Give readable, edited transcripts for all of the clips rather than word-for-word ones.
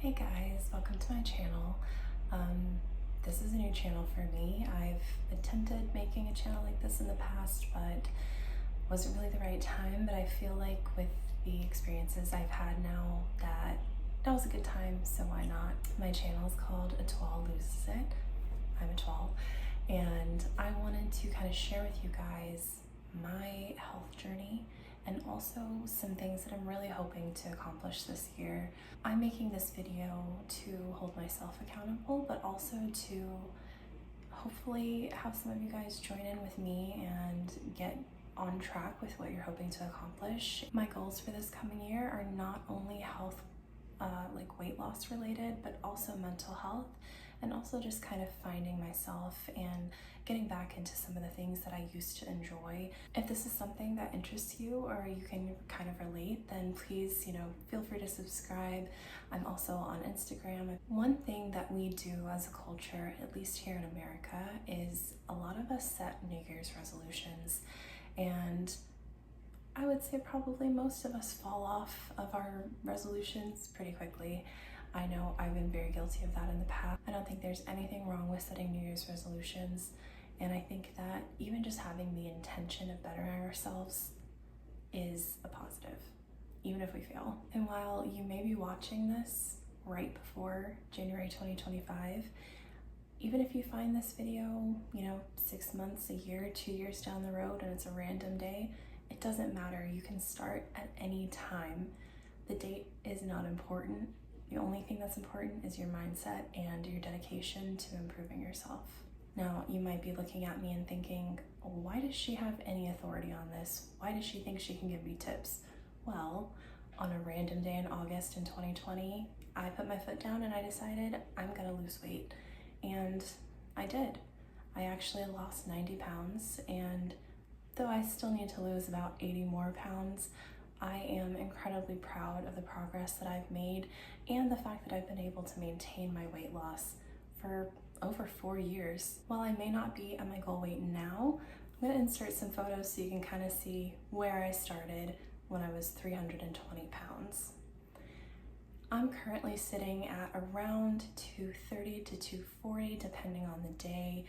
Hey guys, welcome to my channel. This is a new channel for me. I've attempted making a channel like this in the past, but wasn't really the right time. But I feel like with the experiences I've had now that was a good time, so why not? My channel is called A Toile Loses It. I'm a toile, and I wanted to kind of share with you guys my health journey and also some things that I'm really hoping to accomplish this year. I'm making this video to hold myself accountable, but also to hopefully have some of you guys join in with me and get on track with what you're hoping to accomplish. My goals for this coming year are not only health, like weight loss related, but also mental health, and also just kind of finding myself and getting back into some of the things that I used to enjoy. If this is something that interests you or you can kind of relate, then please, feel free to subscribe. I'm also on Instagram. One thing that we do as a culture, at least here in America, is a lot of us set New Year's resolutions, and I would say probably most of us fall off of our resolutions pretty quickly. I know I've been very guilty of that in the past. I don't think there's anything wrong with setting New Year's resolutions, and I think that even just having the intention of bettering ourselves is a positive, even if we fail. And while you may be watching this right before January 2025, even if you find this video, 6 months, a year, 2 years down the road, and it's a random day, it doesn't matter. You can start at any time. The date is not important. The only thing that's important is your mindset and your dedication to improving yourself. Now, you might be looking at me and thinking, why does she have any authority on this? Why does she think she can give me tips? Well, on a random day in August in 2020, I put my foot down and I decided I'm gonna lose weight. And I did. I actually lost 90 pounds, and though I still need to lose about 80 more pounds, I am incredibly proud of the progress that I've made and the fact that I've been able to maintain my weight loss for over 4 years. While I may not be at my goal weight now, I'm going to insert some photos so you can kind of see where I started when I was 320 pounds. I'm currently sitting at around 230 to 240 depending on the day.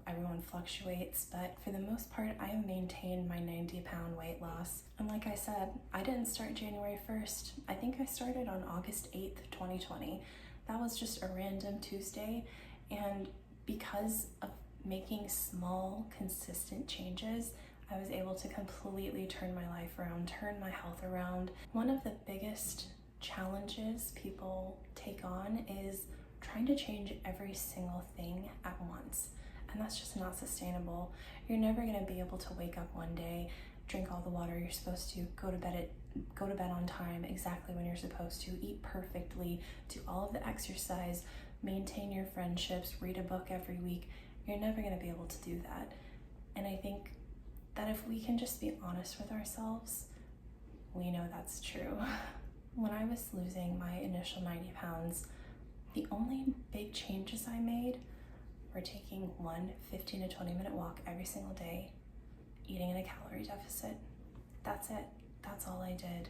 Everyone fluctuates, but for the most part, I have maintained my 90-pound weight loss. And like I said, I didn't start January 1st. I think I started on August 8th, 2020. That was just a random Tuesday. And because of making small, consistent changes, I was able to completely turn my life around, turn my health around. One of the biggest challenges people take on is trying to change every single thing at once. And that's just not sustainable. You're never gonna be able to wake up one day, drink all the water you're supposed to, go to bed on time, exactly when you're supposed to, eat perfectly, do all of the exercise, maintain your friendships, read a book every week. You're never gonna be able to do that. And I think that if we can just be honest with ourselves, we know that's true. When I was losing my initial 90 pounds, the only big changes I made were taking one 15 to 20 minute walk every single day, eating in a calorie deficit. That's it. That's all I did.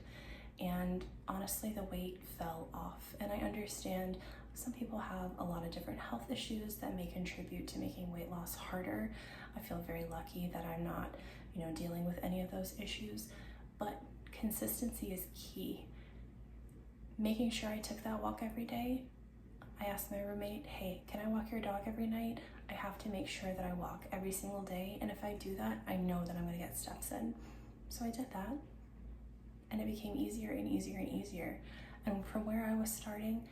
And honestly, the weight fell off. And I understand some people have a lot of different health issues that may contribute to making weight loss harder. I feel very lucky that I'm not, dealing with any of those issues, but consistency is key. Making sure I took that walk every day. I asked my roommate, hey, can I walk your dog every night? I have to make sure that I walk every single day, and if I do that, I know that I'm gonna get steps in. So I did that, and it became easier and easier and easier. And from where I was starting,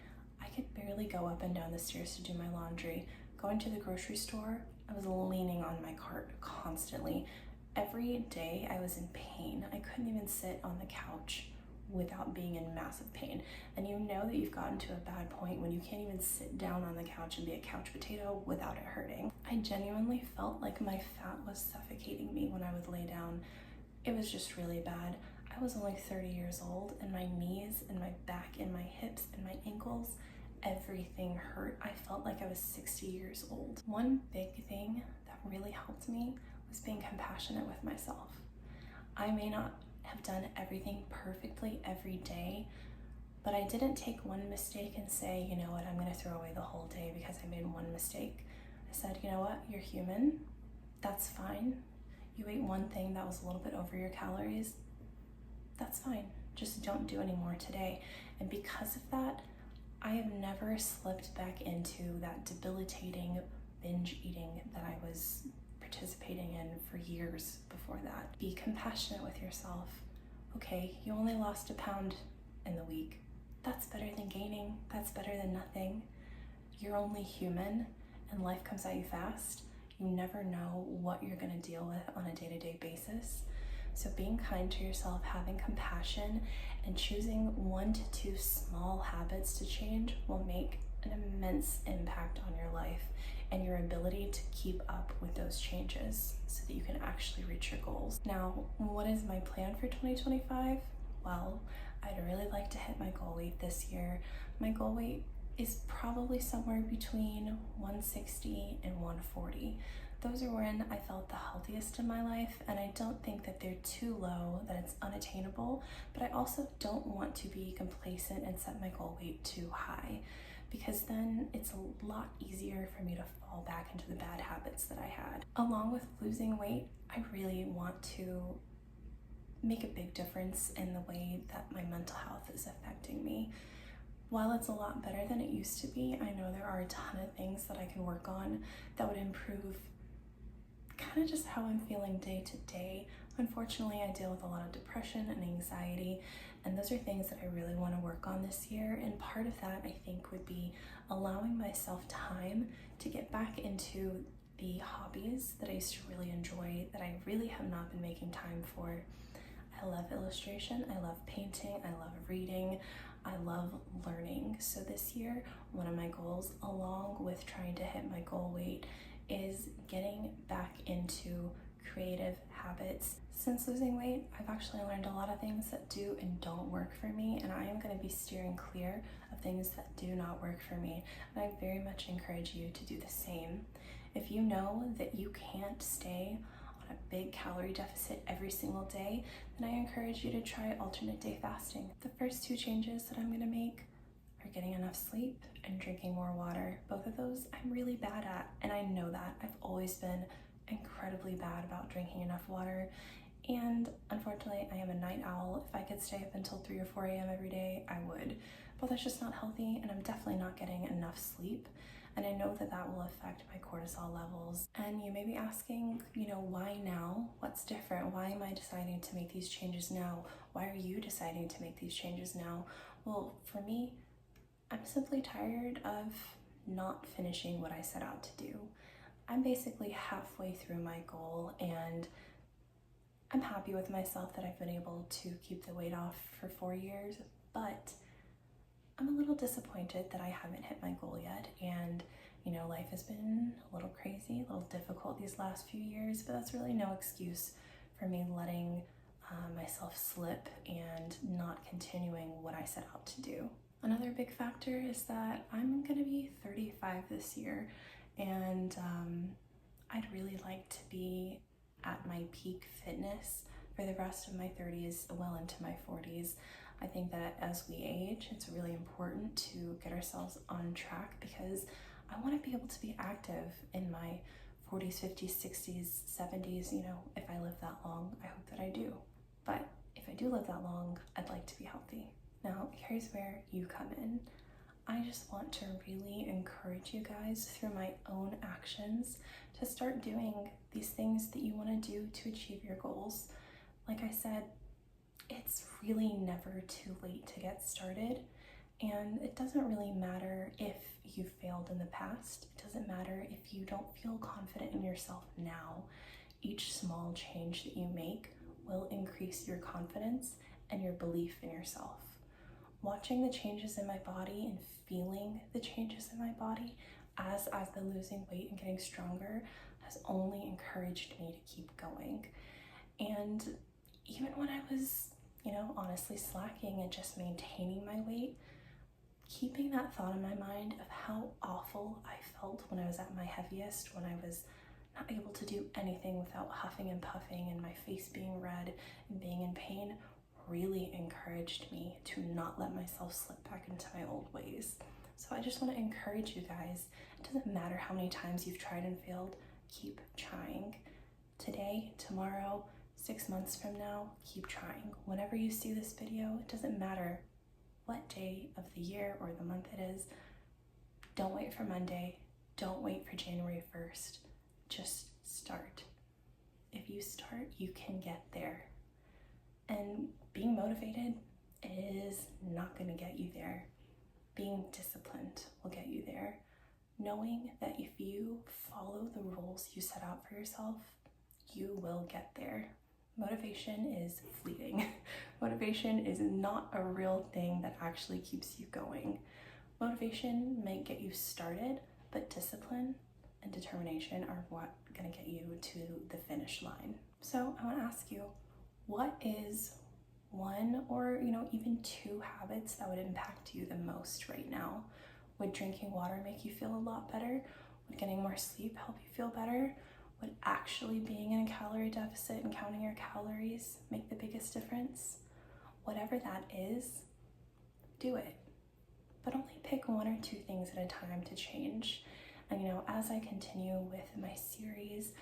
I could barely go up and down the stairs to do my laundry. Going to the grocery store, I was leaning on my cart constantly. Every day I was in pain. I couldn't even sit on the couch without being in massive pain. And you know that you've gotten to a bad point when you can't even sit down on the couch and be a couch potato without it hurting. I genuinely felt like my fat was suffocating me when I would lay down. It was just really bad. I was only 30 years old, and my knees and my back and my hips and my ankles, everything hurt. I felt like I was 60 years old. One big thing that really helped me was being compassionate with myself. I may not have done everything perfectly every day, But I didn't take one mistake and say, you know what, I'm gonna throw away the whole day because I made one mistake. I said, you know what, you're human, that's fine. You ate one thing that was a little bit over your calories, that's fine. Just don't do any more today. And because of that, I have never slipped back into that debilitating binge eating that I was participating in for years before that. Be compassionate with yourself. Okay, you only lost a pound in the week. That's better than gaining. That's better than nothing. You're only human and life comes at you fast. You never know what you're gonna deal with on a day-to-day basis. So being kind to yourself, having compassion, and choosing 1 to 2 small habits to change will make an immense impact on your life and your ability to keep up with those changes so that you can actually reach your goals. Now, what is my plan for 2025? Well, I'd really like to hit my goal weight this year. My goal weight is probably somewhere between 160 and 140. Those are when I felt the healthiest in my life, and I don't think that they're too low, that it's unattainable, but I also don't want to be complacent and set my goal weight too high, because then it's a lot easier for me to fall back into the bad habits that I had. Along with losing weight, I really want to make a big difference in the way that my mental health is affecting me. While it's a lot better than it used to be, I know there are a ton of things that I can work on that would improve kind of just how I'm feeling day to day. Unfortunately, I deal with a lot of depression and anxiety, and those are things that I really want to work on this year. And part of that, I think, would be allowing myself time to get back into the hobbies that I used to really enjoy, that I really have not been making time for. I love illustration, I love painting, I love reading, I love learning. So this year, one of my goals, along with trying to hit my goal weight, is getting back into creative habits. Since losing weight, I've actually learned a lot of things that do and don't work for me, and I am going to be steering clear of things that do not work for me. And I very much encourage you to do the same. If you know that you can't stay on a big calorie deficit every single day, then I encourage you to try alternate day fasting. The first 2 changes that I'm going to make are getting enough sleep and drinking more water. Both of those I'm really bad at, and I know that. I've always been incredibly bad about drinking enough water, and unfortunately I am a night owl. If I could stay up until 3 or 4 a.m. every day, I would, but that's just not healthy, and I'm definitely not getting enough sleep, and I know that that will affect my cortisol levels. And you may be asking, why now? What's different? Why am I deciding to make these changes now? Why are you deciding to make these changes now? Well, for me, I'm simply tired of not finishing what I set out to do. I'm basically halfway through my goal, and I'm happy with myself that I've been able to keep the weight off for 4 years, but I'm a little disappointed that I haven't hit my goal yet. And life has been a little crazy, a little difficult these last few years, but that's really no excuse for me letting myself slip and not continuing what I set out to do. Another big factor is that I'm gonna be 35 this year, and I'd really like to be at my peak fitness for the rest of my 30s, well into my 40s. I think that as we age, it's really important to get ourselves on track, because I want to be able to be active in my 40s, 50s, 60s, 70s, if I live that long. I hope that I do. But if I do live that long, I'd like to be healthy. Now, here's where you come in. I just want to really encourage you guys through my own actions to start doing these things that you want to do to achieve your goals. Like I said, it's really never too late to get started, and it doesn't really matter if you failed in the past. It doesn't matter if you don't feel confident in yourself now. Each small change that you make will increase your confidence and your belief in yourself. Watching the changes in my body and feeling the changes in my body as I've been losing weight and getting stronger has only encouraged me to keep going. And even when I was, honestly slacking and just maintaining my weight, keeping that thought in my mind of how awful I felt when I was at my heaviest, when I was not able to do anything without huffing and puffing and my face being red and being in pain, really encouraged me to not let myself slip back into my old ways. So I just want to encourage you guys. It doesn't matter how many times you've tried and failed, keep trying. Today, tomorrow, 6 months from now, keep trying. Whenever you see this video, it doesn't matter what day of the year or the month it is. Don't wait for Monday. Don't wait for January 1st. Just start. If you start, you can get there. And being motivated is not going to get you there. Being disciplined will get you there. Knowing that if you follow the rules you set out for yourself, you will get there. Motivation is fleeting. Motivation is not a real thing that actually keeps you going. Motivation may get you started, but discipline and determination are what gonna get you to the finish line. So I want to ask you, what is one or even two habits that would impact you the most right now? Would drinking water make you feel a lot better? Would getting more sleep help you feel better? Would actually being in a calorie deficit and counting your calories make the biggest difference? Whatever that is, do it. But only pick one or two things at a time to change. And as I continue with my series,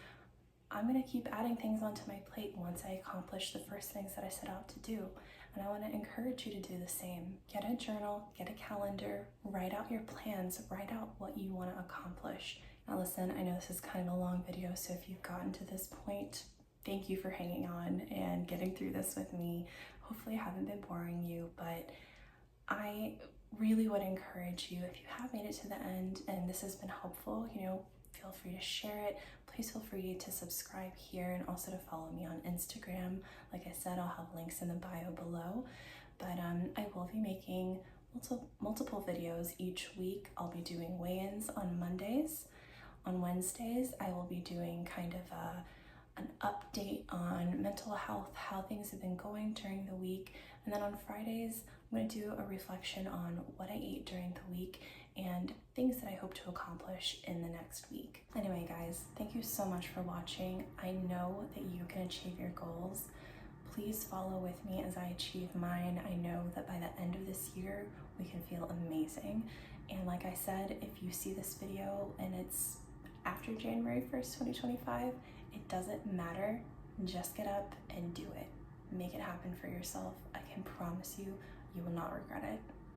I'm gonna keep adding things onto my plate once I accomplish the first things that I set out to do. And I wanna encourage you to do the same. Get a journal, get a calendar, write out your plans, write out what you wanna accomplish. Now listen, I know this is kind of a long video, so if you've gotten to this point, thank you for hanging on and getting through this with me. Hopefully I haven't been boring you, but I really would encourage you, if you have made it to the end and this has been helpful, feel free to share it. Please feel free to subscribe here and also to follow me on Instagram. Like I said, I'll have links in the bio below. But I will be making multiple videos each week. I'll be doing weigh-ins on Mondays. On Wednesdays, I will be doing kind of an update on mental health, how things have been going during the week. And then on Fridays, I'm going to do a reflection on what I ate during the week and things that I hope to accomplish in the next week. Anyway, guys, thank you so much for watching. I know that you can achieve your goals. Please follow with me as I achieve mine. I know that by the end of this year, we can feel amazing. And like I said, if you see this video and it's after January 1st, 2025, it doesn't matter. Just get up and do it. Make it happen for yourself. I can promise you, you will not regret it.